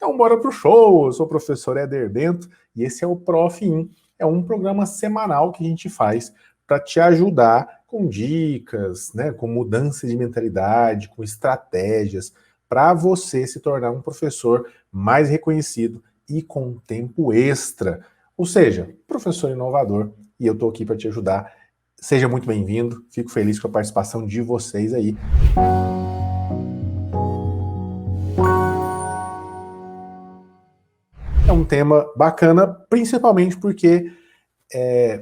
Então, bora pro show! Eu sou o professor Éder Bento e esse é o Prof. In. É um programa semanal que a gente faz para te ajudar com dicas, né, com mudança de mentalidade, com estratégias, para você se tornar um professor mais reconhecido e com tempo extra. Ou seja, professor inovador, e eu estou aqui para te ajudar. Seja muito bem-vindo, fico feliz com a participação de vocês aí. É um tema bacana, principalmente porque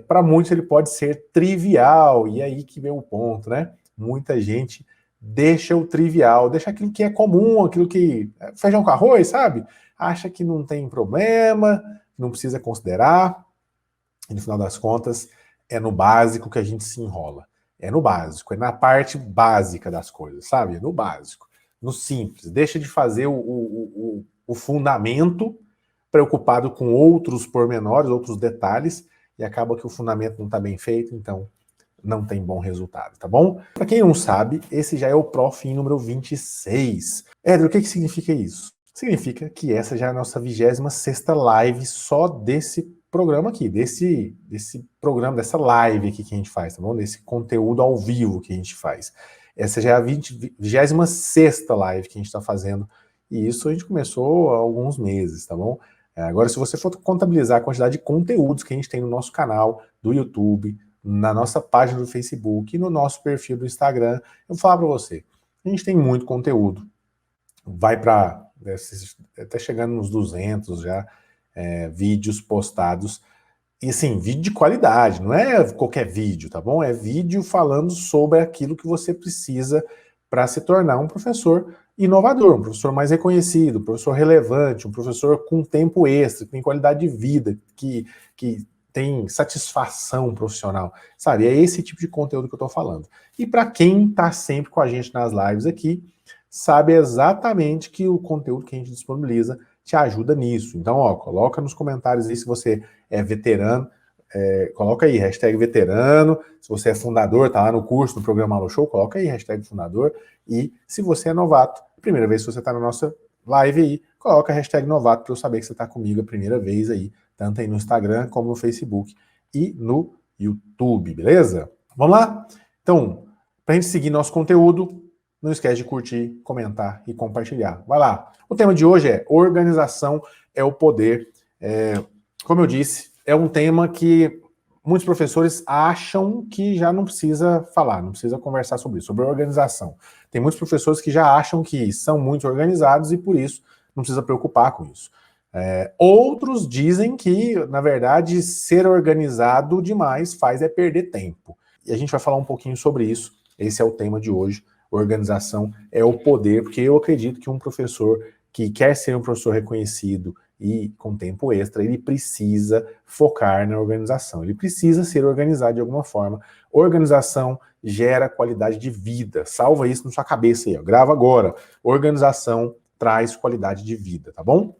para muitos ele pode ser trivial, e aí que vem o ponto, né? Muita gente deixa o trivial, deixa aquilo que é comum, aquilo que... feijão com arroz, sabe? Acha que não tem problema, não precisa considerar, e no final das contas é no básico que a gente se enrola. É no básico, é na parte básica das coisas, sabe? É no básico, no simples. Deixa de fazer o fundamento, preocupado com outros pormenores, outros detalhes, e acaba que o fundamento não está bem feito, então não tem bom resultado, tá bom? Para quem não sabe, esse já é o Prof. In número 26. Éder, o que significa isso? Significa que essa já é a nossa 26ª live só desse programa aqui, desse programa, dessa live aqui que a gente faz, tá bom? Desse conteúdo ao vivo que a gente faz. Essa já é a 26ª live que a gente está fazendo, e isso a gente começou há alguns meses, tá bom? Agora, se você for contabilizar a quantidade de conteúdos que a gente tem no nosso canal do YouTube, na nossa página do Facebook e no nosso perfil do Instagram, eu vou falar para você, a gente tem muito conteúdo. Vai para até chegando nos 200 já vídeos postados. E assim, vídeo de qualidade, não é qualquer vídeo, tá bom? É vídeo falando sobre aquilo que você precisa para se tornar um professor inovador, um professor mais reconhecido, um professor relevante, um professor com tempo extra, que tem qualidade de vida, que tem satisfação profissional, sabe? É esse tipo de conteúdo que eu tô falando. E para quem tá sempre com a gente nas lives aqui, sabe exatamente que o conteúdo que a gente disponibiliza te ajuda nisso. Então, ó, coloca nos comentários aí se você é veterano, coloca aí, hashtag veterano, se você é fundador, tá lá no curso, no programa Alô Show, coloca aí, hashtag fundador, e se você é novato, primeira vez que você tá na nossa live aí, coloca a hashtag novato para eu saber que você tá comigo a primeira vez aí, tanto aí no Instagram como no Facebook e no YouTube, beleza? Vamos lá? Então, pra gente seguir nosso conteúdo, não esquece de curtir, comentar e compartilhar. Vai lá. O tema de hoje é organização é o poder. Como eu disse, é um tema que muitos professores acham que já não precisa falar, não precisa conversar sobre isso, sobre organização. Tem muitos professores que já acham que são muito organizados e por isso não precisa preocupar com isso. Outros dizem que, na verdade, ser organizado demais faz perder tempo. E a gente vai falar um pouquinho sobre isso. Esse é o tema de hoje. Organização é o poder, porque eu acredito que um professor que quer ser um professor reconhecido e com tempo extra, ele precisa focar na organização, ele precisa ser organizado de alguma forma. Organização gera qualidade de vida, salva isso na sua cabeça aí, ó. Grava agora. Organização traz qualidade de vida, tá bom?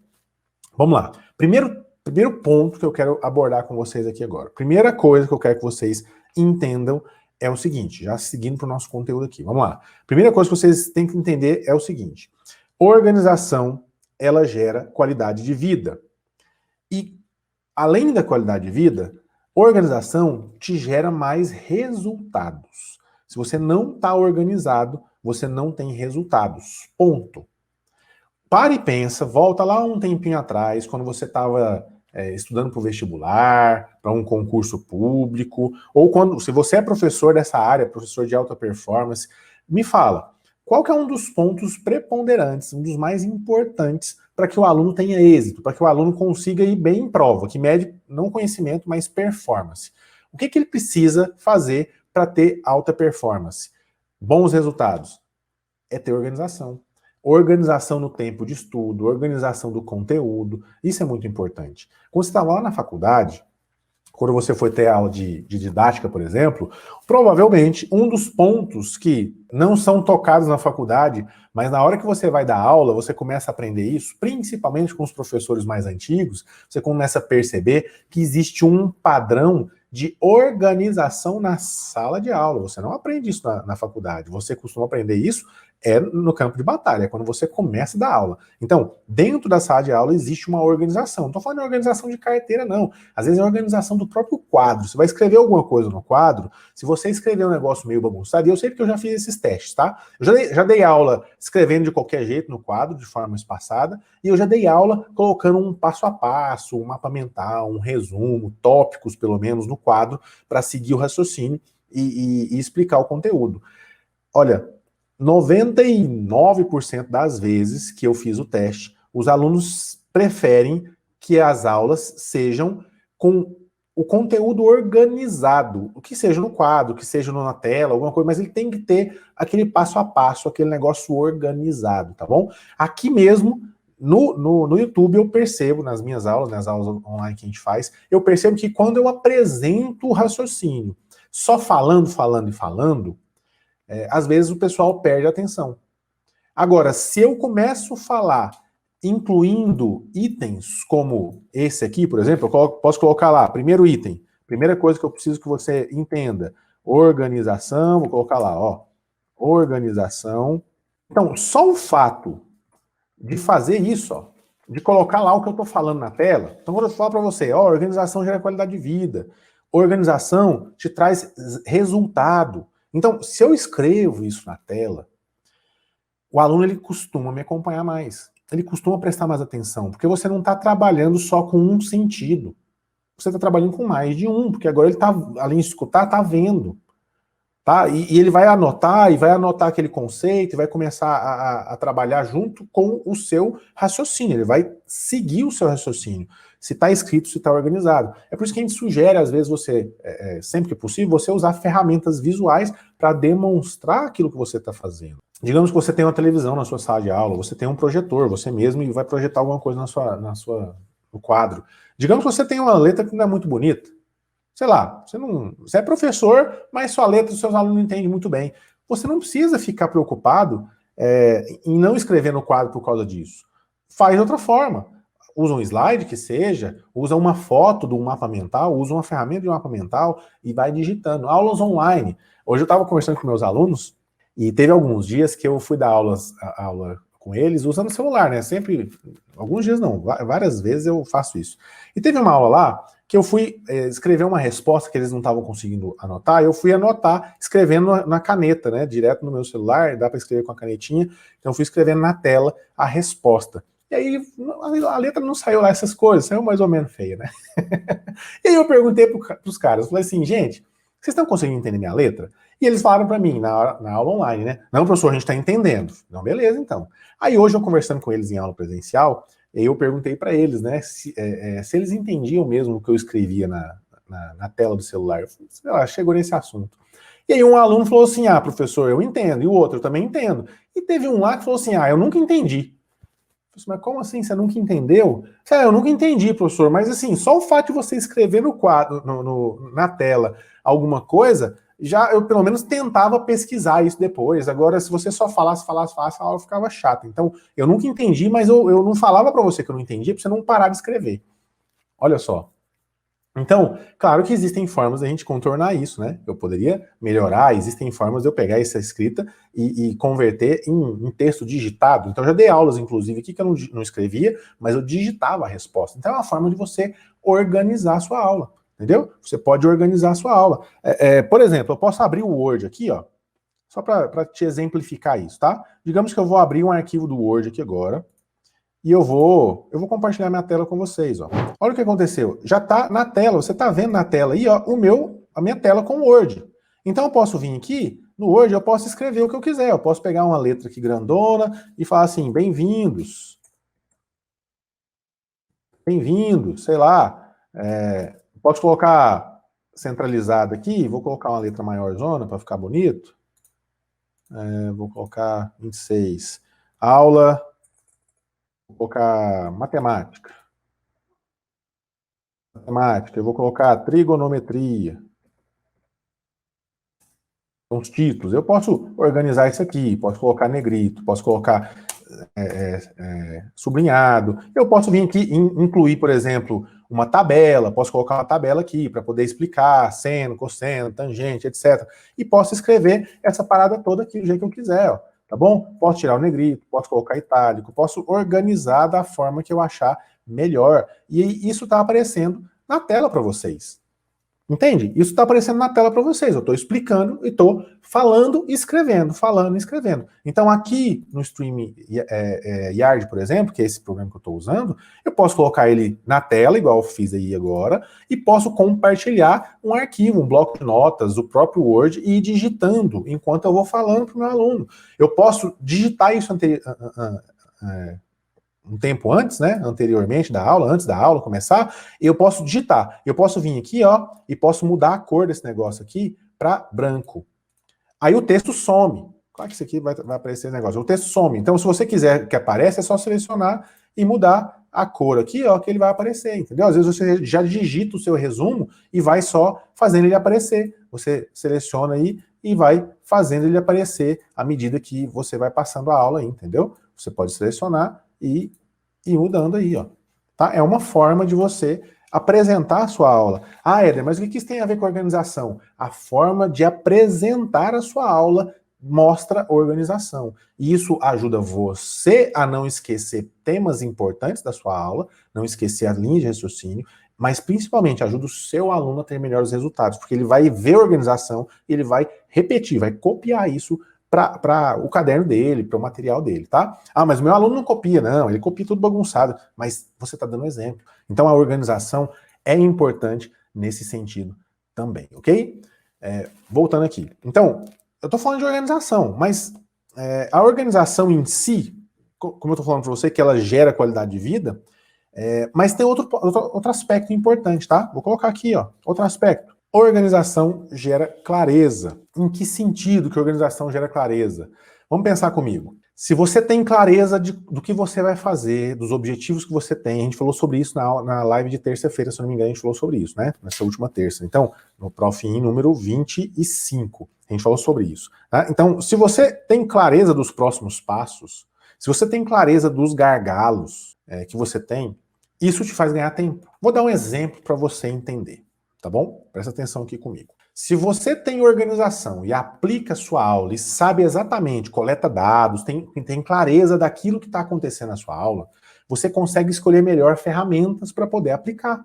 Vamos lá. Primeiro ponto que eu quero abordar com vocês aqui agora. Primeira coisa que eu quero que vocês entendam é o seguinte, já seguindo para o nosso conteúdo aqui, vamos lá. Primeira coisa que vocês têm que entender é o seguinte, organização, ela gera qualidade de vida. E, além da qualidade de vida, organização te gera mais resultados. Se você não está organizado, você não tem resultados. Ponto. Para e pensa, volta lá um tempinho atrás, quando você estava estudando para o vestibular, para um concurso público, ou quando, se você é professor dessa área, professor de alta performance, me fala, qual que é um dos pontos preponderantes, um dos mais importantes para que o aluno tenha êxito, para que o aluno consiga ir bem em prova, que mede não conhecimento, mas performance. O que ele precisa fazer para ter alta performance? Bons resultados? É ter organização. Organização no tempo de estudo, organização do conteúdo, isso é muito importante. Quando você estava lá na faculdade, quando você foi ter aula de didática, por exemplo, provavelmente um dos pontos que não são tocados na faculdade, mas na hora que você vai dar aula, você começa a aprender isso, principalmente com os professores mais antigos, você começa a perceber que existe um padrão de organização na sala de aula. Você não aprende isso na faculdade, você costuma aprender isso é no campo de batalha, é quando você começa a dar aula. Então, dentro da sala de aula existe uma organização. Não estou falando de organização de carteira, não. Às vezes é a organização do próprio quadro. Você vai escrever alguma coisa no quadro, se você escrever um negócio meio bagunçado, e eu sei porque eu já fiz esses testes, tá? Eu já dei aula escrevendo de qualquer jeito no quadro, de forma espaçada, e eu já dei aula colocando um passo a passo, um mapa mental, um resumo, tópicos, pelo menos, no quadro, para seguir o raciocínio e explicar o conteúdo. Olha, 99% das vezes que eu fiz o teste, os alunos preferem que as aulas sejam com o conteúdo organizado, o que seja no quadro, o que seja na tela, alguma coisa, mas ele tem que ter aquele passo a passo, aquele negócio organizado, tá bom? Aqui mesmo, no YouTube, eu percebo, nas minhas aulas, nas aulas online que a gente faz, eu percebo que quando eu apresento o raciocínio, só falando, às vezes o pessoal perde a atenção. Agora, se eu começo a falar incluindo itens como esse aqui, por exemplo, eu posso colocar lá, primeiro item, primeira coisa que eu preciso que você entenda, organização, vou colocar lá, ó, organização. Então, só o fato de fazer isso, ó, de colocar lá o que eu estou falando na tela, então quando eu falo para você, ó, organização gera qualidade de vida, organização te traz resultado. Então, se eu escrevo isso na tela, o aluno ele costuma me acompanhar mais. Ele costuma prestar mais atenção, porque você não está trabalhando só com um sentido. Você está trabalhando com mais de um, porque agora ele está, além de escutar, está vendo. Tá? E ele vai anotar aquele conceito, e vai começar a trabalhar junto com o seu raciocínio. Ele vai seguir o seu raciocínio. Se está escrito, se está organizado. É por isso que a gente sugere, às vezes, você, sempre que possível, você usar ferramentas visuais para demonstrar aquilo que você está fazendo. Digamos que você tem uma televisão na sua sala de aula, você tem um projetor, você mesmo, e vai projetar alguma coisa no quadro. Digamos que você tem uma letra que não é muito bonita. Sei lá, você é professor, mas sua letra os seus alunos não entendem muito bem. Você não precisa ficar preocupado em não escrever no quadro por causa disso. Faz de outra forma. Usa um slide que seja, usa uma foto de um mapa mental, usa uma ferramenta de mapa mental e vai digitando. Aulas online. Hoje eu estava conversando com meus alunos e teve alguns dias que eu fui dar aula com eles usando o celular, né? Sempre, alguns dias não, várias vezes eu faço isso. E teve uma aula lá que eu fui escrever uma resposta que eles não estavam conseguindo anotar, eu fui anotar escrevendo na caneta, né? Direto no meu celular, dá para escrever com a canetinha, então eu fui escrevendo na tela a resposta. E aí a letra não saiu lá essas coisas, saiu mais ou menos feia, né? E aí eu perguntei para os caras, eu falei assim, gente, vocês estão conseguindo entender minha letra? E eles falaram para mim, na aula online, né? Não, professor, a gente está entendendo. Não, beleza, então. Aí hoje eu conversando com eles em aula presencial, eu perguntei para eles, né, se eles entendiam mesmo o que eu escrevia na tela do celular. Sei lá, chegou nesse assunto. E aí um aluno falou assim, professor, eu entendo. E o outro, eu também entendo. E teve um lá que falou assim, eu nunca entendi. Eu falei, mas como assim, você nunca entendeu? Eu nunca entendi, professor, mas assim, só o fato de você escrever no quadro, na tela, alguma coisa, já eu pelo menos tentava pesquisar isso depois. Agora, se você só falasse, eu ficava chato. Então, eu nunca entendi, mas eu não falava para você que eu não entendia, para você não parar de escrever. Olha só. Então, claro que existem formas da gente contornar isso, né? Eu poderia melhorar, existem formas de eu pegar essa escrita e converter em texto digitado. Então, eu já dei aulas, inclusive, aqui que eu não escrevia, mas eu digitava a resposta. Então, é uma forma de você organizar a sua aula, entendeu? Você pode organizar a sua aula. Por exemplo, eu posso abrir o Word aqui, ó, só para te exemplificar isso, tá? Digamos que eu vou abrir um arquivo do Word aqui agora, e eu vou compartilhar minha tela com vocês, ó. Olha o que aconteceu. Já está na tela, você está vendo na tela aí, ó, a minha tela com o Word. Então eu posso vir aqui, no Word, eu posso escrever o que eu quiser. Eu posso pegar uma letra aqui grandona e falar assim, bem-vindos. Bem-vindos, sei lá. Posso colocar centralizado aqui, vou colocar uma letra maior zona para ficar bonito. Vou colocar 26. Aula... Vou colocar matemática. Eu vou colocar trigonometria. São os títulos. Eu posso organizar isso aqui, posso colocar negrito, posso colocar sublinhado. Eu posso vir aqui e incluir, por exemplo, uma tabela, posso colocar uma tabela aqui para poder explicar seno, cosseno, tangente, etc. E posso escrever essa parada toda aqui do jeito que eu quiser, ó. tá bom? Posso tirar o negrito, posso colocar itálico, posso organizar da forma que eu achar melhor. E isso está aparecendo na tela para vocês. Entende? Isso está aparecendo na tela para vocês. Eu estou explicando e estou falando e escrevendo, falando e escrevendo. Então aqui no StreamYard, por exemplo, que é esse programa que eu estou usando, eu posso colocar ele na tela, igual eu fiz aí agora, e posso compartilhar um arquivo, um bloco de notas, o próprio Word, e ir digitando enquanto eu vou falando para o meu aluno. Eu posso digitar isso um tempo antes, né, anteriormente da aula, antes da aula começar, eu posso digitar. Eu posso vir aqui, ó, e posso mudar a cor desse negócio aqui para branco. Aí o texto some. Claro que isso aqui vai aparecer esse negócio. O texto some. Então, se você quiser que apareça, é só selecionar e mudar a cor aqui, ó, que ele vai aparecer, entendeu? Às vezes você já digita o seu resumo e vai só fazendo ele aparecer. Você seleciona aí e vai fazendo ele aparecer à medida que você vai passando a aula aí, entendeu? Você pode selecionar e ir mudando aí, ó. Tá? É uma forma de você apresentar a sua aula. Ah, Éder, mas o que isso tem a ver com organização? A forma de apresentar a sua aula mostra organização. E isso ajuda você a não esquecer temas importantes da sua aula, não esquecer a linha de raciocínio, mas principalmente ajuda o seu aluno a ter melhores resultados, porque ele vai ver a organização e ele vai repetir, vai copiar isso para o caderno dele, para o material dele, tá? Ah, mas meu aluno não copia, não, ele copia tudo bagunçado, mas você está dando exemplo. Então a organização é importante nesse sentido também, ok? Voltando aqui. Então, eu estou falando de organização, mas a organização em si, como eu estou falando para você, que ela gera qualidade de vida, mas tem outro aspecto importante, tá? Vou colocar aqui, ó, outro aspecto. Organização gera clareza. Em que sentido que organização gera clareza? Vamos pensar comigo. Se você tem clareza do que você vai fazer, dos objetivos que você tem, a gente falou sobre isso na live de terça-feira, se eu não me engano, a gente falou sobre isso, né? Nessa última terça. Então, no Profim número 25, a gente falou sobre isso. Tá? Então, se você tem clareza dos próximos passos, se você tem clareza dos gargalos que você tem, isso te faz ganhar tempo. Vou dar um exemplo para você entender. Tá bom? Presta atenção aqui comigo. Se você tem organização e aplica a sua aula e sabe exatamente, coleta dados, tem clareza daquilo que está acontecendo na sua aula, você consegue escolher melhor ferramentas para poder aplicar.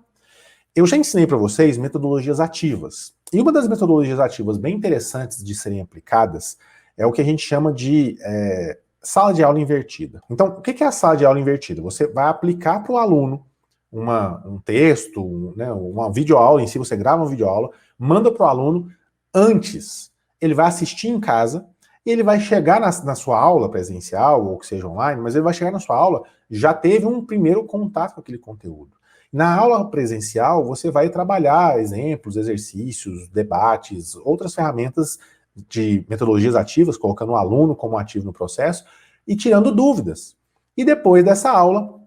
Eu já ensinei para vocês metodologias ativas. E uma das metodologias ativas bem interessantes de serem aplicadas é o que a gente chama de sala de aula invertida. Então, o que é a sala de aula invertida? Você vai aplicar para o aluno um texto, uma videoaula em si, você grava uma videoaula, manda para o aluno antes. Ele vai assistir em casa e ele vai chegar na sua aula presencial, ou que seja online, mas ele vai chegar na sua aula, já teve um primeiro contato com aquele conteúdo. Na aula presencial, você vai trabalhar exemplos, exercícios, debates, outras ferramentas de metodologias ativas, colocando o aluno como ativo no processo e tirando dúvidas. E depois dessa aula,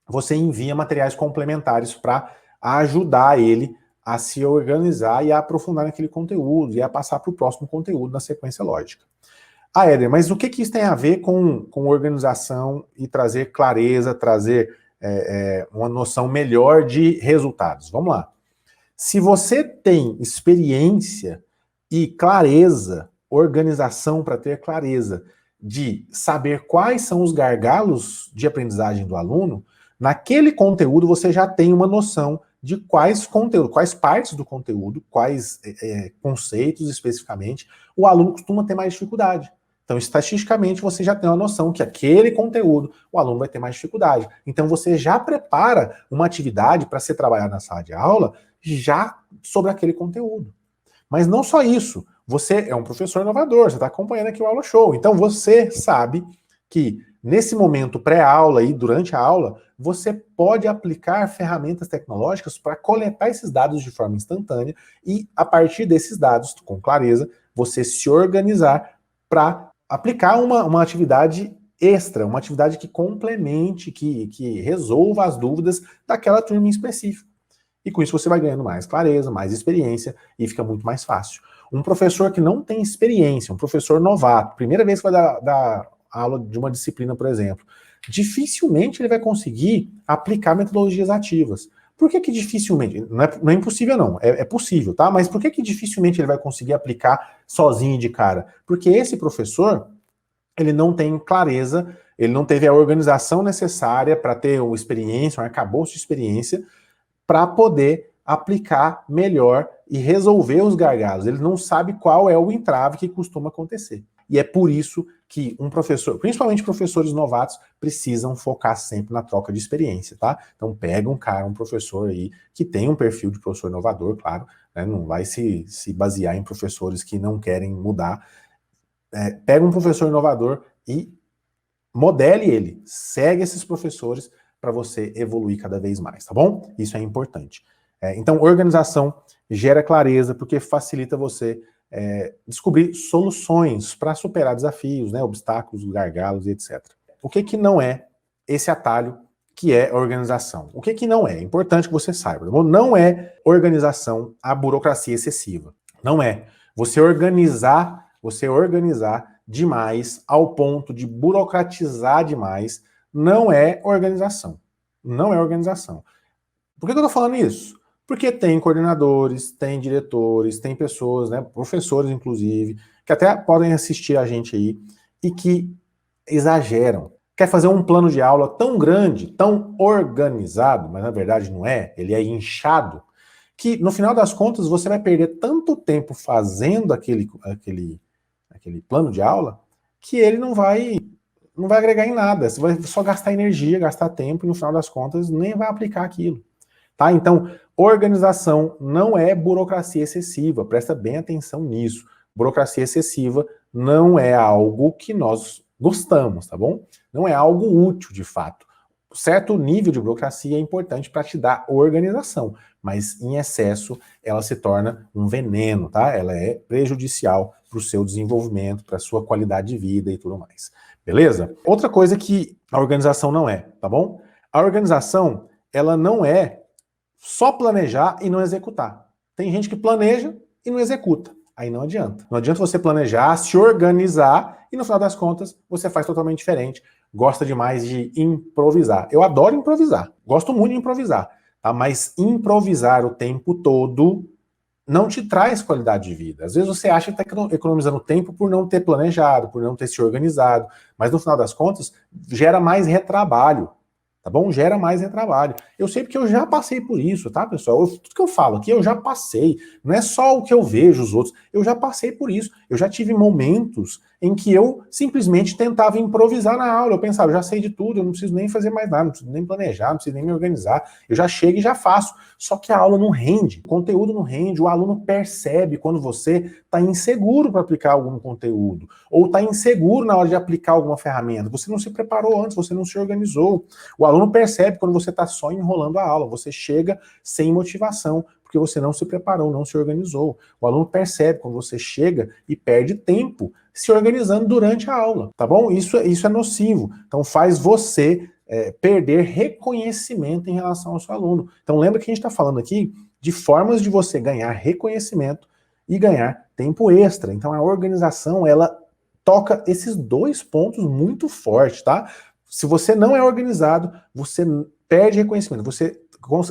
você envia materiais complementares para ajudar ele a se organizar e a aprofundar naquele conteúdo e a passar para o próximo conteúdo na sequência lógica. Ah, Éder, mas o que isso tem a ver com organização e trazer clareza, trazer uma noção melhor de resultados? Vamos lá. Se você tem experiência e clareza, organização para ter clareza de saber quais são os gargalos de aprendizagem do aluno, naquele conteúdo você já tem uma noção de quais partes do conteúdo, quais conceitos especificamente, o aluno costuma ter mais dificuldade. Então, estatisticamente, você já tem uma noção que aquele conteúdo o aluno vai ter mais dificuldade. Então, você já prepara uma atividade para ser trabalhada na sala de aula já sobre aquele conteúdo. Mas não só isso, você é um professor inovador, você está acompanhando aqui o Aula Show, então você sabe que nesse momento pré-aula e durante a aula, você pode aplicar ferramentas tecnológicas para coletar esses dados de forma instantânea e, a partir desses dados, com clareza, você se organizar para aplicar uma atividade extra, uma atividade que complemente, que resolva as dúvidas daquela turma em específico. E com isso você vai ganhando mais clareza, mais experiência e fica muito mais fácil. Um professor que não tem experiência, um professor novato, primeira vez que vai dar aula de uma disciplina, por exemplo, dificilmente ele vai conseguir aplicar metodologias ativas. Por que dificilmente? Não é impossível não, é possível, tá? Mas por que dificilmente ele vai conseguir aplicar sozinho de cara? Porque esse professor, ele não tem clareza, ele não teve a organização necessária para ter uma experiência, um arcabouço de experiência, para poder aplicar melhor e resolver os gargalos. Ele não sabe qual é o entrave que costuma acontecer. E é por isso que um professor, principalmente professores novatos, precisam focar sempre na troca de experiência, tá? Então pega um cara, um professor aí, que tem um perfil de professor inovador, claro, né? Não vai se basear em professores que não querem mudar. Pega um professor inovador e modele ele, segue esses professores para você evoluir cada vez mais, tá bom? Isso é importante. Então, organização gera clareza, porque facilita você descobrir soluções para superar desafios, né, obstáculos, gargalos e etc. O que não é esse atalho que é organização? O que não é? É importante que você saiba, tá bom? Não é organização a burocracia excessiva. Não é. Você organizar demais ao ponto de burocratizar demais não é organização. Não é organização. Por que eu tô falando isso? Porque tem coordenadores, tem diretores, tem pessoas, né, professores inclusive, que até podem assistir a gente aí e que exageram. Quer fazer um plano de aula tão grande, tão organizado, mas na verdade não é, ele é inchado, que no final das contas você vai perder tanto tempo fazendo aquele plano de aula que ele não vai agregar em nada. Você vai só gastar energia, gastar tempo e no final das contas nem vai aplicar aquilo. Tá? Então, organização não é burocracia excessiva, presta bem atenção nisso. Burocracia excessiva não é algo que nós gostamos, tá bom? Não é algo útil, de fato. Certo nível de burocracia é importante para te dar organização, mas em excesso ela se torna um veneno, tá? Ela é prejudicial para o seu desenvolvimento, para a sua qualidade de vida e tudo mais. Beleza? Outra coisa que a organização não é, tá bom? A organização, ela não é só planejar e não executar. Tem gente que planeja e não executa. Aí não adianta. Não adianta você planejar, se organizar e no final das contas você faz totalmente diferente. Gosta demais de improvisar. Eu adoro improvisar. Gosto muito de improvisar. Tá? Mas improvisar o tempo todo não te traz qualidade de vida. Às vezes você acha que está economizando tempo por não ter planejado, por não ter se organizado. Mas no final das contas gera mais retrabalho. Tá bom? Gera mais retrabalho. Eu sei porque eu já passei por isso, tá, pessoal? Tudo que eu falo aqui eu já passei. Não é só o que eu vejo os outros. Eu já passei por isso. Eu já tive momentos em que eu simplesmente tentava improvisar na aula. Eu pensava, eu já sei de tudo, eu não preciso nem fazer mais nada, não preciso nem planejar, não preciso nem me organizar. Eu já chego e já faço. Só que a aula não rende. O conteúdo não rende. O aluno percebe quando você está inseguro para aplicar algum conteúdo. Ou está inseguro na hora de aplicar alguma ferramenta. Você não se preparou antes, você não se organizou. O aluno percebe quando você está só enrolando a aula, você chega sem motivação, porque você não se preparou, não se organizou. O aluno percebe quando você chega e perde tempo se organizando durante a aula, tá bom? Isso é nocivo. Então faz você perder reconhecimento em relação ao seu aluno. Então lembra que a gente está falando aqui de formas de você ganhar reconhecimento e ganhar tempo extra. Então a organização, ela toca esses dois pontos muito forte, tá? Se você não é organizado, você perde reconhecimento. Você,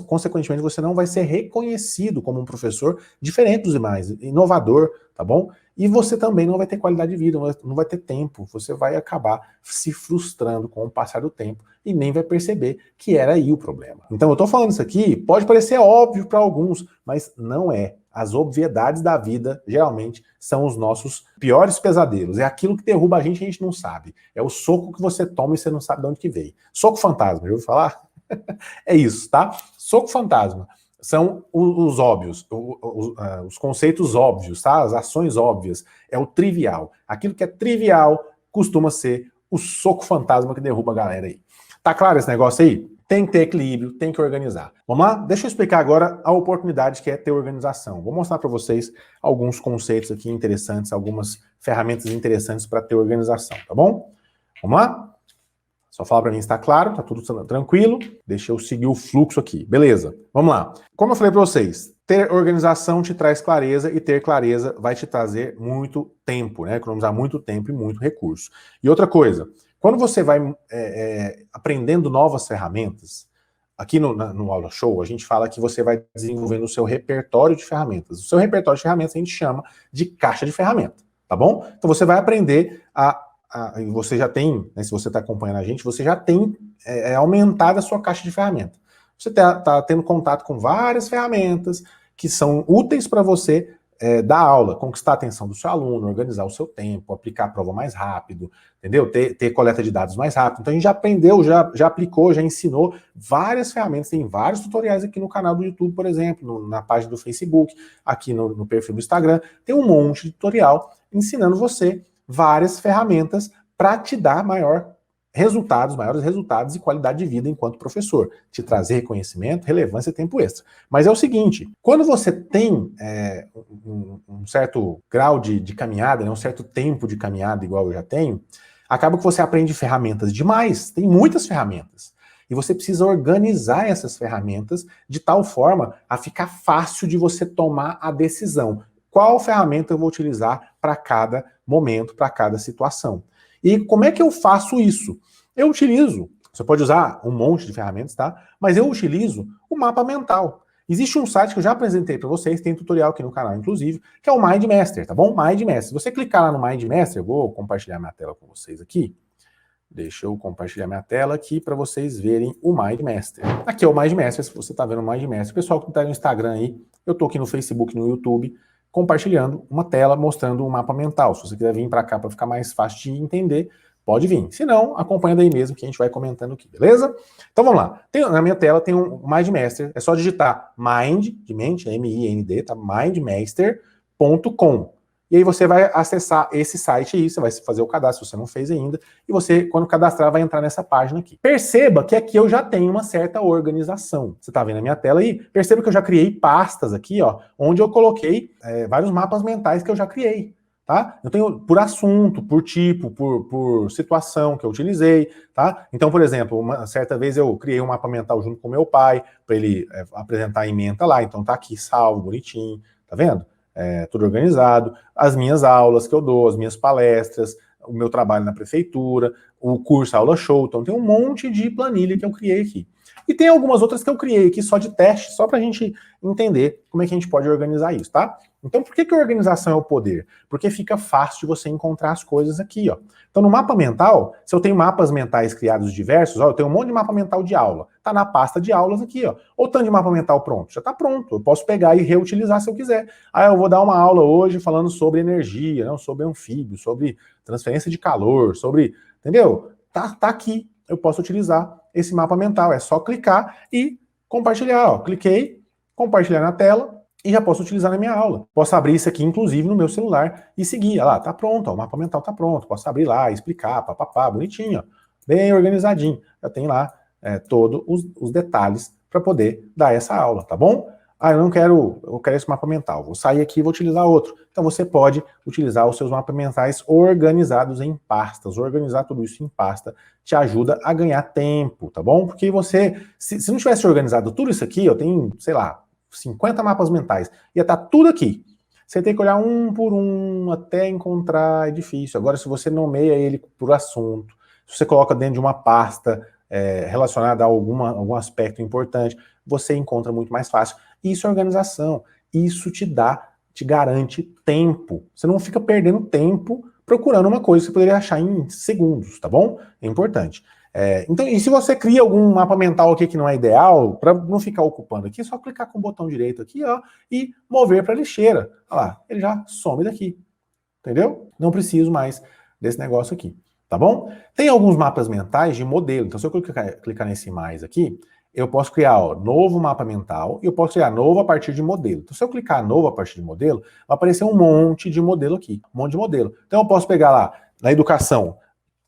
consequentemente, você não vai ser reconhecido como um professor diferente dos demais, inovador, tá bom? E você também não vai ter qualidade de vida, não vai ter tempo. Você vai acabar se frustrando com o passar do tempo e nem vai perceber que era aí o problema. Então eu tô falando isso aqui, pode parecer óbvio para alguns, mas não é. As obviedades da vida, geralmente, são os nossos piores pesadelos. É aquilo que derruba a gente não sabe. É o soco que você toma e você não sabe de onde que veio. Soco fantasma, já ouviu falar? É isso, tá? Soco fantasma. São os óbvios, os conceitos óbvios, tá? As ações óbvias. É o trivial. Aquilo que é trivial costuma ser o soco fantasma que derruba a galera aí. Tá claro esse negócio aí? Tem que ter equilíbrio, tem que organizar. Vamos lá? Deixa eu explicar agora a oportunidade que é ter organização. Vou mostrar para vocês alguns conceitos aqui interessantes, algumas ferramentas interessantes para ter organização, tá bom? Vamos lá? Só fala para mim se está claro, tá tudo tranquilo. Deixa eu seguir o fluxo aqui. Beleza, vamos lá. Como eu falei para vocês, ter organização te traz clareza e ter clareza vai te trazer muito tempo, né? Economizar muito tempo e muito recurso. E outra coisa, quando você vai aprendendo novas ferramentas, aqui no Aula Show, a gente fala que você vai desenvolvendo o seu repertório de ferramentas. O seu repertório de ferramentas a gente chama de caixa de ferramentas, tá bom? Então você vai aprender a você já tem, né, se você está acompanhando a gente, você já tem aumentado a sua caixa de ferramentas. Você está tendo contato com várias ferramentas que são úteis para você dar aula, conquistar a atenção do seu aluno, organizar o seu tempo, aplicar a prova mais rápido, entendeu? Ter coleta de dados mais rápido. Então a gente já aprendeu, já aplicou, já ensinou várias ferramentas, tem vários tutoriais aqui no canal do YouTube, por exemplo, na página do Facebook, aqui no perfil do Instagram, tem um monte de tutorial ensinando você várias ferramentas para te dar maiores resultados e qualidade de vida enquanto professor, te trazer reconhecimento, relevância e tempo extra. Mas é o seguinte, quando você tem um certo grau de caminhada, né, um certo tempo de caminhada igual eu já tenho, acaba que você aprende ferramentas demais, tem muitas ferramentas. E você precisa organizar essas ferramentas de tal forma a ficar fácil de você tomar a decisão. Qual ferramenta eu vou utilizar para cada momento, para cada situação? E como é que eu faço isso? Eu utilizo, você pode usar um monte de ferramentas, tá? Mas eu utilizo o mapa mental. Existe um site que eu já apresentei para vocês, tem tutorial aqui no canal, inclusive, que é o MindMaster, tá bom? MindMaster. Se você clicar lá no MindMaster, eu vou compartilhar minha tela com vocês aqui. Deixa eu compartilhar minha tela aqui para vocês verem o MindMaster. Aqui é o MindMaster, se você está vendo o MindMaster. Pessoal que está no Instagram aí, eu estou aqui no Facebook, no YouTube, compartilhando uma tela mostrando um mapa mental. Se você quiser vir para cá para ficar mais fácil de entender, pode vir. Se não, acompanha daí mesmo que a gente vai comentando aqui, beleza? Então vamos lá. Na minha tela tem um MindMaster. É só digitar Mind, de mente, M-I-N-D, tá? mindmaster.com. E aí você vai acessar esse site aí, você vai fazer o cadastro se você não fez ainda, e você, quando cadastrar, vai entrar nessa página aqui. Perceba que aqui eu já tenho uma certa organização. Você está vendo a minha tela aí? Perceba que eu já criei pastas aqui, ó, onde eu coloquei vários mapas mentais que eu já criei. Tá? Eu tenho por assunto, por tipo, por situação que eu utilizei, tá? Então, por exemplo, uma certa vez eu criei um mapa mental junto com meu pai, para ele apresentar a ementa lá, então tá aqui salvo, bonitinho, tá vendo? Tudo organizado, as minhas aulas que eu dou, as minhas palestras, o meu trabalho na prefeitura, o curso Aula Show, então tem um monte de planilha que eu criei aqui. E tem algumas outras que eu criei aqui só de teste, só para a gente entender como é que a gente pode organizar isso, tá? Então por que a organização é o poder? Porque fica fácil de você encontrar as coisas aqui, ó. Então no mapa mental, se eu tenho mapas mentais criados diversos, ó, eu tenho um monte de mapa mental de aula, tá na pasta de aulas aqui, ó. Ou tanto de mapa mental pronto, já tá pronto, eu posso pegar e reutilizar se eu quiser. Ah, eu vou dar uma aula hoje falando sobre energia, não, sobre anfíbio, sobre transferência de calor, sobre, entendeu? Tá aqui, eu posso utilizar esse mapa mental, é só clicar e compartilhar, ó. Cliquei, compartilhar na tela e já posso utilizar na minha aula. Posso abrir isso aqui, inclusive, no meu celular e seguir. Olha lá, tá pronto, ó, o mapa mental tá pronto. Posso abrir lá, explicar, papapá, bonitinho, ó, bem organizadinho. Já tem lá todos os detalhes para poder dar essa aula, tá bom? Ah, eu quero esse mapa mental, vou sair aqui e vou utilizar outro. Então você pode utilizar os seus mapas mentais organizados em pastas. Organizar tudo isso em pasta te ajuda a ganhar tempo, tá bom? Porque você, se não tivesse organizado tudo isso aqui, eu tenho, sei lá, 50 mapas mentais, ia estar tudo aqui. Você tem que olhar um por um até encontrar, é difícil. Agora, se você nomeia ele por assunto, se você coloca dentro de uma pasta relacionada a algum aspecto importante, você encontra muito mais fácil. Isso é organização. Isso te garante tempo. Você não fica perdendo tempo procurando uma coisa que você poderia achar em segundos, tá bom? É importante. Então, e se você cria algum mapa mental aqui que não é ideal, para não ficar ocupando aqui, é só clicar com o botão direito aqui, ó, e mover para a lixeira. Olha lá, ele já some daqui. Entendeu? Não preciso mais desse negócio aqui, tá bom? Tem alguns mapas mentais de modelo. Então, se eu clicar nesse mais aqui, eu posso criar, ó, novo mapa mental e eu posso criar novo a partir de modelo. Então, se eu clicar novo a partir de modelo, vai aparecer um monte de modelo aqui, um monte de modelo. Então, eu posso pegar lá, na educação,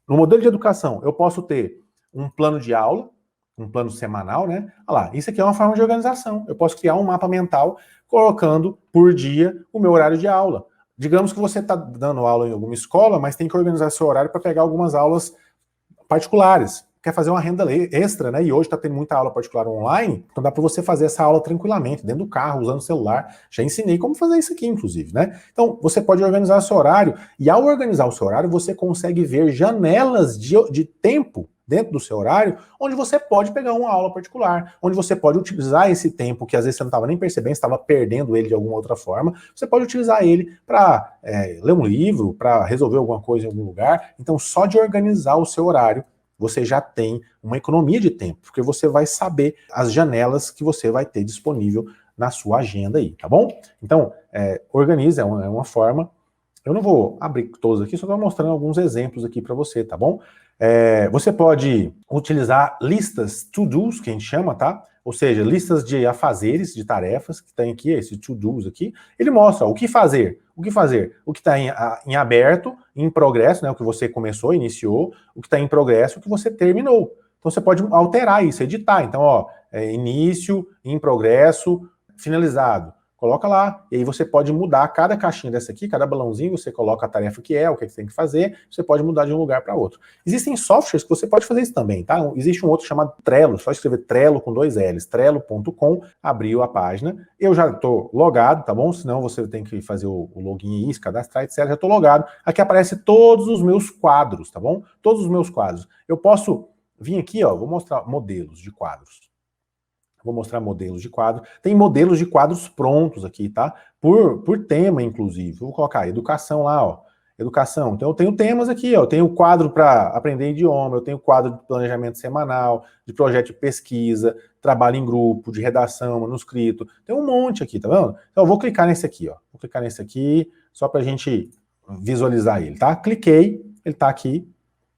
no modelo de educação, eu posso ter um plano de aula, um plano semanal, né? Olha lá, isso aqui é uma forma de organização. Eu posso criar um mapa mental colocando por dia o meu horário de aula. Digamos que você está dando aula em alguma escola, mas tem que organizar seu horário para pegar algumas aulas particulares. Quer fazer uma renda extra, né? E hoje está tendo muita aula particular online, então dá para você fazer essa aula tranquilamente, dentro do carro, usando o celular. Já ensinei como fazer isso aqui, inclusive, né? Então, você pode organizar o seu horário, e ao organizar o seu horário, você consegue ver janelas de tempo dentro do seu horário, onde você pode pegar uma aula particular, onde você pode utilizar esse tempo que às vezes você não estava nem percebendo, estava perdendo ele de alguma outra forma, você pode utilizar ele para ler um livro, para resolver alguma coisa em algum lugar. Então, só de organizar o seu horário, você já tem uma economia de tempo, porque você vai saber as janelas que você vai ter disponível na sua agenda aí, tá bom? Então, organiza, é uma forma. Eu não vou abrir todos aqui, só estou mostrando alguns exemplos aqui para você, tá bom? Você pode utilizar listas to-dos, que a gente chama, tá? Ou seja, listas de afazeres, de tarefas, que tem aqui, esse to-dos aqui. Ele mostra ó, o que fazer, o que está em aberto, em progresso, né? O que você começou, iniciou, o que está em progresso, o que você terminou. Então você pode alterar isso, editar. Então, ó, início, em progresso, finalizado. Coloca lá, e aí você pode mudar cada caixinha dessa aqui, cada balãozinho, você coloca a tarefa que é, o que você tem que fazer, você pode mudar de um lugar para outro. Existem softwares que você pode fazer isso também, tá? Existe um outro chamado Trello, só escrever Trello com 2 L's, trello.com, abriu a página, eu já estou logado, tá bom? Senão você tem que fazer o login aí, se cadastrar, etc. Já estou logado. Aqui aparece todos os meus quadros, tá bom? Todos os meus quadros. Eu posso vir aqui, ó, vou mostrar modelos de quadros. Vou mostrar modelos de quadro. Tem modelos de quadros prontos aqui, tá? Por tema, inclusive. Vou colocar educação lá, ó. Educação. Então eu tenho temas aqui, ó. Eu tenho quadro para aprender idioma, eu tenho quadro de planejamento semanal, de projeto de pesquisa, trabalho em grupo, de redação, manuscrito. Tem um monte aqui, tá vendo? Então eu vou clicar nesse aqui, ó. Vou clicar nesse aqui, só pra gente visualizar ele, tá? Cliquei, ele tá aqui.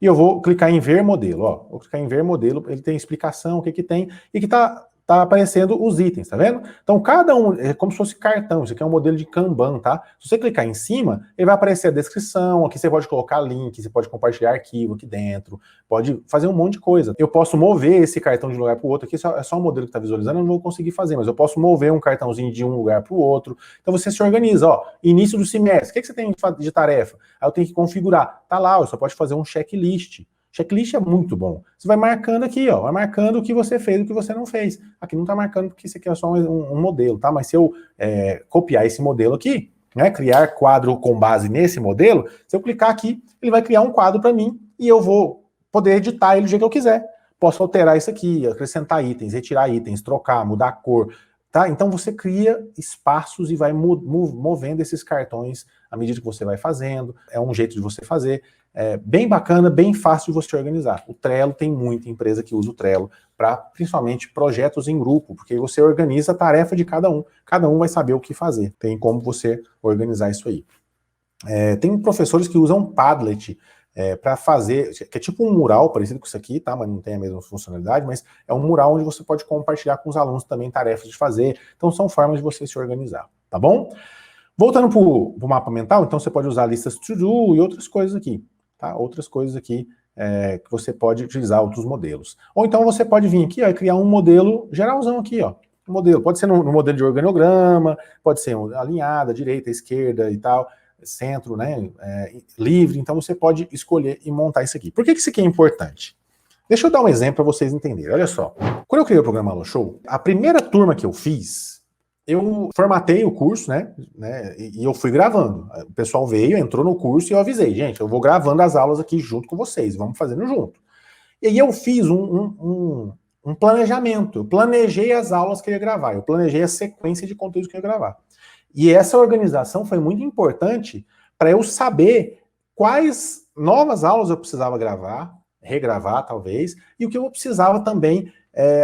E eu vou clicar em ver modelo, ó. Vou clicar em ver modelo, ele tem explicação, o que que tem, e que tá aparecendo os itens, tá vendo? Então, cada um é como se fosse cartão, isso aqui é um modelo de Kanban, tá? Se você clicar em cima, ele vai aparecer a descrição, aqui você pode colocar link, você pode compartilhar arquivo aqui dentro, pode fazer um monte de coisa. Eu posso mover esse cartão de um lugar para o outro, aqui é só um modelo que está visualizando, eu não vou conseguir fazer, mas eu posso mover um cartãozinho de um lugar para o outro. Então, você se organiza, ó, início do semestre, o que você tem de tarefa? Aí eu tenho que configurar, tá lá, você pode fazer um checklist. Checklist é muito bom. Você vai marcando aqui, ó, vai marcando o que você fez e o que você não fez. Aqui não tá marcando porque isso aqui é só um modelo, tá? Mas se eu copiar esse modelo aqui, né, criar quadro com base nesse modelo, se eu clicar aqui, ele vai criar um quadro para mim e eu vou poder editar ele do jeito que eu quiser. Posso alterar isso aqui, acrescentar itens, retirar itens, trocar, mudar a cor, tá? Então você cria espaços e vai movendo esses cartões à medida que você vai fazendo. É um jeito de você fazer. Bem bacana, bem fácil de você organizar. O Trello, tem muita empresa que usa o Trello para, principalmente, projetos em grupo, porque você organiza a tarefa de cada um vai saber o que fazer. Tem como você organizar isso aí. Tem professores que usam Padlet para fazer, que é tipo um mural, parecido com isso aqui, tá? Mas não tem a mesma funcionalidade, mas é um mural onde você pode compartilhar com os alunos também tarefas de fazer. Então são formas de você se organizar, tá bom? Voltando para o mapa mental, então você pode usar listas to-do e outras coisas aqui. Tá? Outras coisas aqui que você pode utilizar outros modelos. Ou então você pode vir aqui ó, e criar um modelo geralzão aqui, ó. Um modelo, pode ser no modelo de organograma, pode ser alinhada, direita, esquerda e tal, centro, né? Livre, então você pode escolher e montar isso aqui. Por que isso aqui é importante? Deixa eu dar um exemplo para vocês entenderem. Olha só, quando eu criei o programa AlloShow, a primeira turma que eu fiz, eu formatei o curso, né, e eu fui gravando. O pessoal veio, entrou no curso e eu avisei, gente, eu vou gravando as aulas aqui junto com vocês, vamos fazendo junto. E aí eu fiz um planejamento, eu planejei as aulas que eu ia gravar, eu planejei a sequência de conteúdos que eu ia gravar. E essa organização foi muito importante para eu saber quais novas aulas eu precisava gravar, regravar talvez, e o que eu precisava também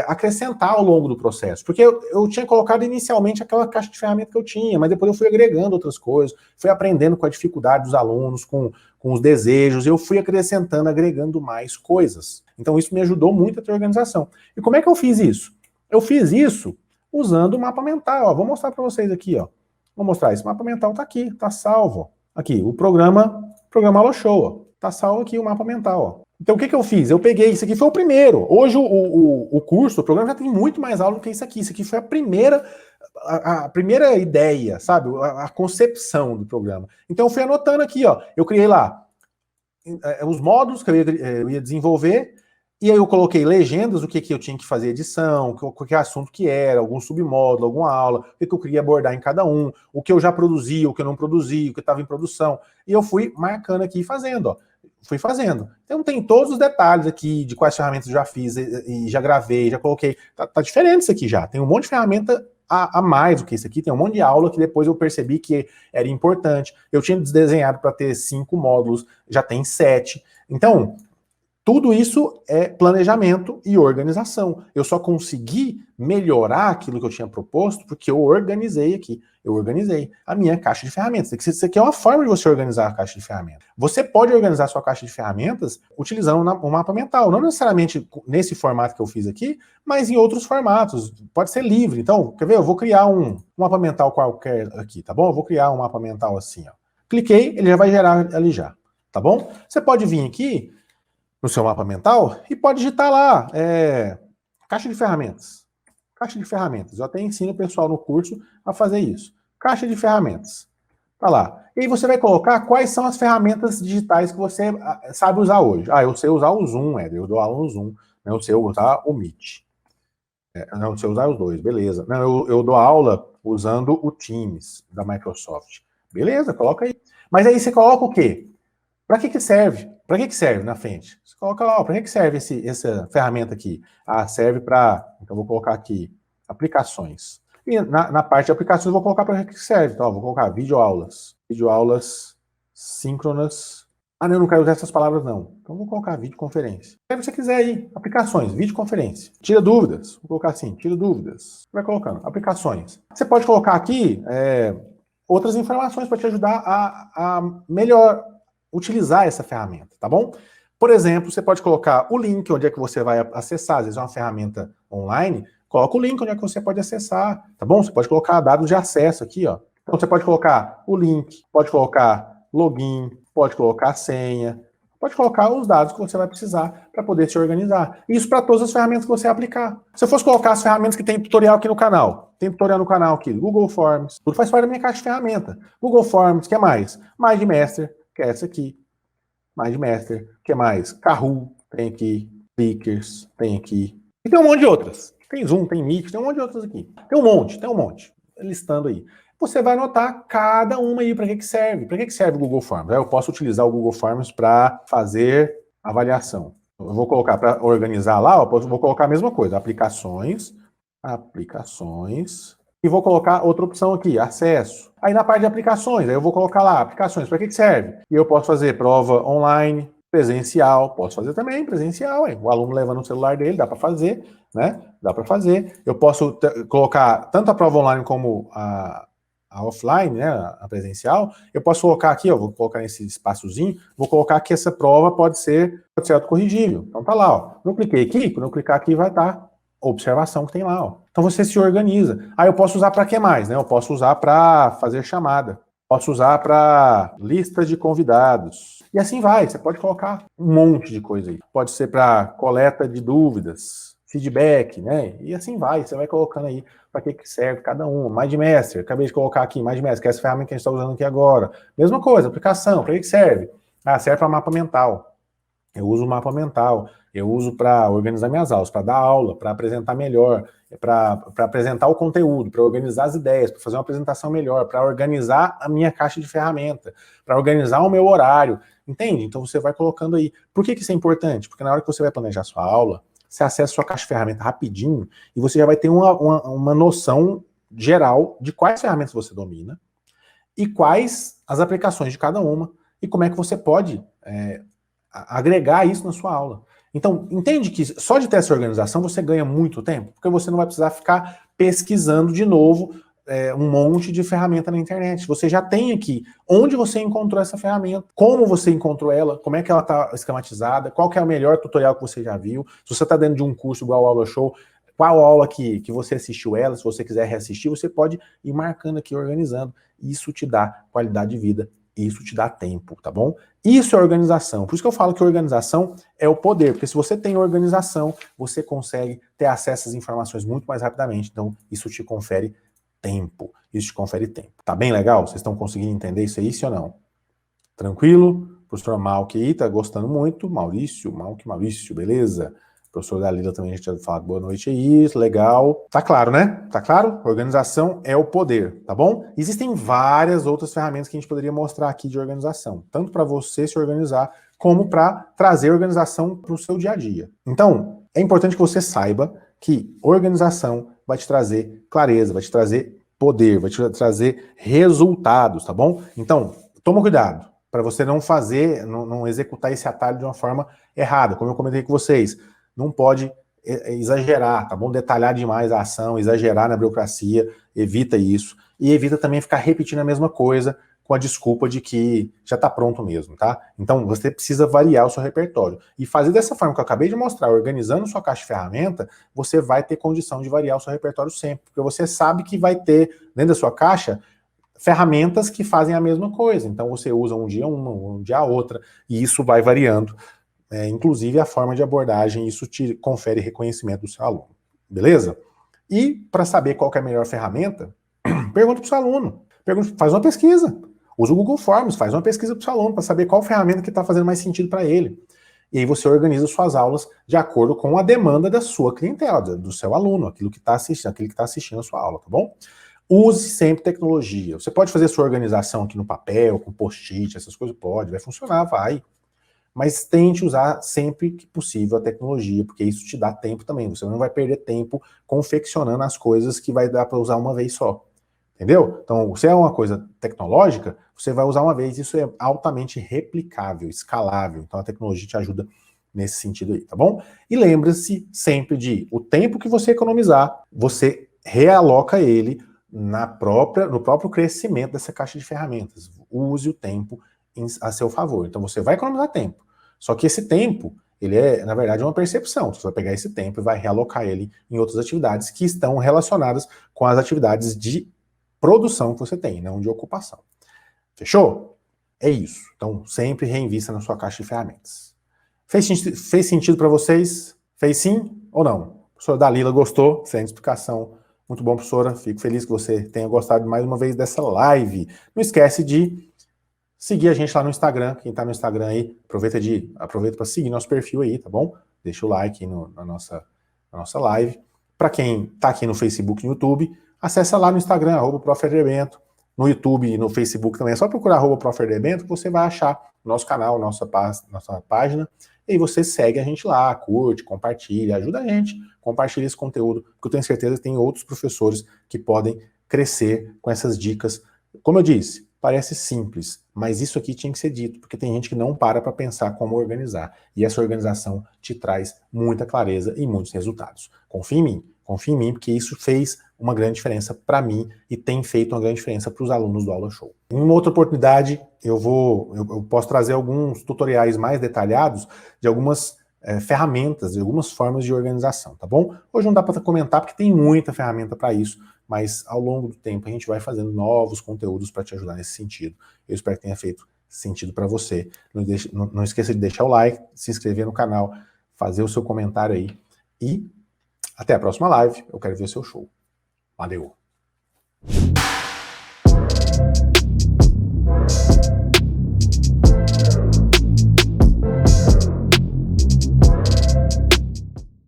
acrescentar ao longo do processo. Porque eu tinha colocado inicialmente aquela caixa de ferramenta que eu tinha, mas depois eu fui agregando outras coisas, fui aprendendo com a dificuldade dos alunos, com os desejos, eu fui acrescentando, agregando mais coisas. Então isso me ajudou muito a ter organização. E como é que eu fiz isso? Eu fiz isso usando o mapa mental. Ó, vou mostrar para vocês aqui, ó. Vou mostrar, esse mapa mental tá aqui, tá salvo. Aqui, o programa AlloShow, ó. Tá salvo aqui o mapa mental, ó. Então o que eu fiz? Eu peguei, isso aqui foi o primeiro. Hoje o curso, o programa já tem muito mais aula do que isso aqui. Isso aqui foi a primeira ideia, sabe? A concepção do programa. Então eu fui anotando aqui, ó. Eu criei lá os módulos que eu ia desenvolver, e aí eu coloquei legendas, o que eu tinha que fazer edição, que assunto que era, algum submódulo, alguma aula, o que eu queria abordar em cada um, o que eu já produzi, o que eu não produzi, o que estava em produção. E eu fui marcando aqui e fazendo, ó. fui fazendo. Então tem todos os detalhes aqui de quais ferramentas eu já fiz e já gravei, já coloquei. Tá diferente isso aqui já. Tem um monte de ferramenta a mais do que isso aqui. Tem um monte de aula que depois eu percebi que era importante. Eu tinha desenhado para ter 5 módulos, já tem 7. Então, tudo isso é planejamento e organização. Eu só consegui melhorar aquilo que eu tinha proposto porque eu organizei aqui. Eu organizei a minha caixa de ferramentas. Isso aqui é uma forma de você organizar a caixa de ferramentas. Você pode organizar a sua caixa de ferramentas utilizando um mapa mental. Não necessariamente nesse formato que eu fiz aqui, mas em outros formatos. Pode ser livre. Então, quer ver? Eu vou criar um mapa mental qualquer aqui, tá bom? Eu vou criar um mapa mental assim, ó. Cliquei, ele já vai gerar ali já, tá bom? Você pode vir aqui no seu mapa mental e pode digitar lá, caixa de ferramentas. Caixa de ferramentas. Eu até ensino o pessoal no curso a fazer isso. Caixa de ferramentas. Tá lá. E aí você vai colocar quais são as ferramentas digitais que você sabe usar hoje. Eu sei usar o Zoom, eu dou aula no Zoom. Eu sei usar o Meet. Não, eu sei usar os dois, beleza. Não, eu dou aula usando o Teams da Microsoft. Beleza, coloca aí. Mas aí você coloca o quê? Para que serve? Para que serve na frente? Você coloca lá, para que serve essa ferramenta aqui? Serve para, então vou colocar aqui, aplicações. E na parte de aplicações eu vou colocar para que serve. Então, vou colocar videoaulas. Videoaulas síncronas. Não, eu não quero usar essas palavras não. Então vou colocar videoconferência. Se você quiser aí, aplicações, videoconferência. Tira dúvidas. Vou colocar assim, tira dúvidas. Vai colocando, aplicações. Você pode colocar aqui outras informações para te ajudar a melhor utilizar essa ferramenta, tá bom? Por exemplo, você pode colocar o link onde é que você vai acessar, às vezes é uma ferramenta online, coloca o link onde é que você pode acessar, tá bom? Você pode colocar dados de acesso aqui, ó. Então você pode colocar o link, pode colocar login, pode colocar senha, pode colocar os dados que você vai precisar para poder se organizar. Isso para todas as ferramentas que você aplicar. Se eu fosse colocar as ferramentas que tem tutorial aqui no canal, tem tutorial no canal aqui, Google Forms, tudo faz parte da minha caixa de ferramenta. Google Forms, o que mais? MindMaster, que é essa aqui. MindMaster, o que mais? Kahoot, tem aqui. Clickers, tem aqui. E tem um monte de outras. Tem Zoom, tem Meet, tem um monte de outras aqui. Tem um monte. Listando aí. Você vai anotar cada uma aí para que serve. Para que serve o Google Forms? Eu posso utilizar o Google Forms para fazer avaliação. Eu vou colocar para organizar lá, eu vou colocar a mesma coisa. Aplicações. E vou colocar outra opção aqui, acesso. Aí na parte de aplicações, aí eu vou colocar lá, aplicações, para que serve? E eu posso fazer prova online, presencial, posso fazer também presencial, o aluno levando o celular dele, dá para fazer, né? Dá para fazer. Eu posso colocar tanto a prova online como a offline, né, a presencial. Eu posso colocar aqui, ó, vou colocar nesse espaçozinho, vou colocar que essa prova pode ser autocorrigível. Então tá lá, ó. Não cliquei aqui, quando eu clicar aqui vai estar observação que tem lá, ó. Então você se organiza. Aí eu posso usar para que mais, né? Eu posso usar para fazer chamada. Posso usar para lista de convidados. E assim vai, você pode colocar um monte de coisa aí. Pode ser para coleta de dúvidas, feedback, né? E assim vai, você vai colocando aí para que serve cada uma. MindMaster, acabei de colocar aqui, MindMaster, que é essa ferramenta que a gente está usando aqui agora. Mesma coisa, aplicação, para que serve? Serve para mapa mental. Eu uso o mapa mental, eu uso para organizar minhas aulas, para dar aula, para apresentar melhor, para apresentar o conteúdo, para organizar as ideias, para fazer uma apresentação melhor, para organizar a minha caixa de ferramenta, para organizar o meu horário, entende? Então você vai colocando aí. Por que isso é importante? Porque na hora que você vai planejar sua aula, você acessa a sua caixa de ferramenta rapidinho e você já vai ter uma noção geral de quais ferramentas você domina e quais as aplicações de cada uma e como é que você pode agregar isso na sua aula. Então, entende que só de ter essa organização você ganha muito tempo, porque você não vai precisar ficar pesquisando de novo um monte de ferramenta na internet. Você já tem aqui onde você encontrou essa ferramenta, como você encontrou ela, como é que ela está esquematizada, qual que é o melhor tutorial que você já viu, se você está dentro de um curso igual o Aula Show, qual aula que você assistiu ela, se você quiser reassistir, você pode ir marcando aqui, organizando. Isso te dá qualidade de vida, isso te dá tempo, tá bom? Isso é organização. Por isso que eu falo que organização é o poder, porque se você tem organização, você consegue ter acesso às informações muito mais rapidamente. Então, isso te confere tempo. Isso te confere tempo. Tá bem legal? Vocês estão conseguindo entender isso aí, sim ou não? Tranquilo? Professor Malk aí, tá gostando muito. Maurício, beleza? Professor Dalila também a gente já falou boa noite aí, legal. Tá claro, né? Tá claro? Organização é o poder, tá bom? Existem várias outras ferramentas que a gente poderia mostrar aqui de organização, tanto para você se organizar, como para trazer organização para o seu dia a dia. Então, é importante que você saiba que organização vai te trazer clareza, vai te trazer poder, vai te trazer resultados, tá bom? Então, toma cuidado para você não fazer, não executar esse atalho de uma forma errada. Como eu comentei com vocês, não pode exagerar, tá bom? Detalhar demais a ação, exagerar na burocracia, evita isso. E evita também ficar repetindo a mesma coisa com a desculpa de que já está pronto mesmo, tá? Então você precisa variar o seu repertório. E fazer dessa forma que eu acabei de mostrar, organizando sua caixa de ferramenta, você vai ter condição de variar o seu repertório sempre, porque você sabe que vai ter dentro da sua caixa ferramentas que fazem a mesma coisa. Então você usa um dia uma, um dia outra, e isso vai variando. Inclusive a forma de abordagem, isso te confere reconhecimento do seu aluno. Beleza? E para saber qual que é a melhor ferramenta, pergunta para o seu aluno. Faz uma pesquisa. Usa o Google Forms, faz uma pesquisa para o seu aluno para saber qual ferramenta que está fazendo mais sentido para ele. E aí você organiza suas aulas de acordo com a demanda da sua clientela, do seu aluno, aquilo que está assistindo a sua aula, tá bom? Use sempre tecnologia. Você pode fazer sua organização aqui no papel, com post-it, essas coisas, pode, vai funcionar, vai. Mas tente usar sempre que possível a tecnologia, porque isso te dá tempo também. Você não vai perder tempo confeccionando as coisas que vai dar para usar uma vez só. Entendeu? Então, se é uma coisa tecnológica, você vai usar uma vez, isso é altamente replicável, escalável. Então a tecnologia te ajuda nesse sentido aí, tá bom? E lembre-se sempre de o tempo que você economizar, você realoca ele no próprio crescimento dessa caixa de ferramentas. Use o tempo a seu favor. Então você vai economizar tempo. Só que esse tempo, ele é, na verdade, uma percepção. Você vai pegar esse tempo e vai realocar ele em outras atividades que estão relacionadas com as atividades de produção que você tem, não de ocupação. Fechou? É isso. Então, sempre reinvista na sua caixa de ferramentas. Fez sentido para vocês? Fez sim ou não? A professora Dalila gostou? Excelente explicação. Muito bom, professora. Fico feliz que você tenha gostado mais uma vez dessa live. Não esquece de seguir a gente lá no Instagram. Quem está no Instagram aí, aproveita para seguir nosso perfil aí, tá bom? Deixa o like aí na nossa live. Para quem está aqui no Facebook e no YouTube, acessa lá no Instagram, @proferdebento. No YouTube e no Facebook também é só procurar @proferdebento que você vai achar o nosso canal, nossa página. E aí você segue a gente lá, curte, compartilha, ajuda a gente, compartilha esse conteúdo, porque eu tenho certeza que tem outros professores que podem crescer com essas dicas. Como eu disse, parece simples, mas isso aqui tinha que ser dito, porque tem gente que não para pensar como organizar. E essa organização te traz muita clareza e muitos resultados. Confia em mim, porque isso fez uma grande diferença para mim e tem feito uma grande diferença para os alunos do Aula Show. Em uma outra oportunidade, eu posso trazer alguns tutoriais mais detalhados de algumas ferramentas, de algumas formas de organização, tá bom? Hoje não dá para comentar porque tem muita ferramenta para isso, mas ao longo do tempo a gente vai fazendo novos conteúdos para te ajudar nesse sentido. Eu espero que tenha feito sentido para você. Não esqueça de deixar o like, se inscrever no canal, fazer o seu comentário aí e até a próxima live. Eu quero ver o seu show. Valeu!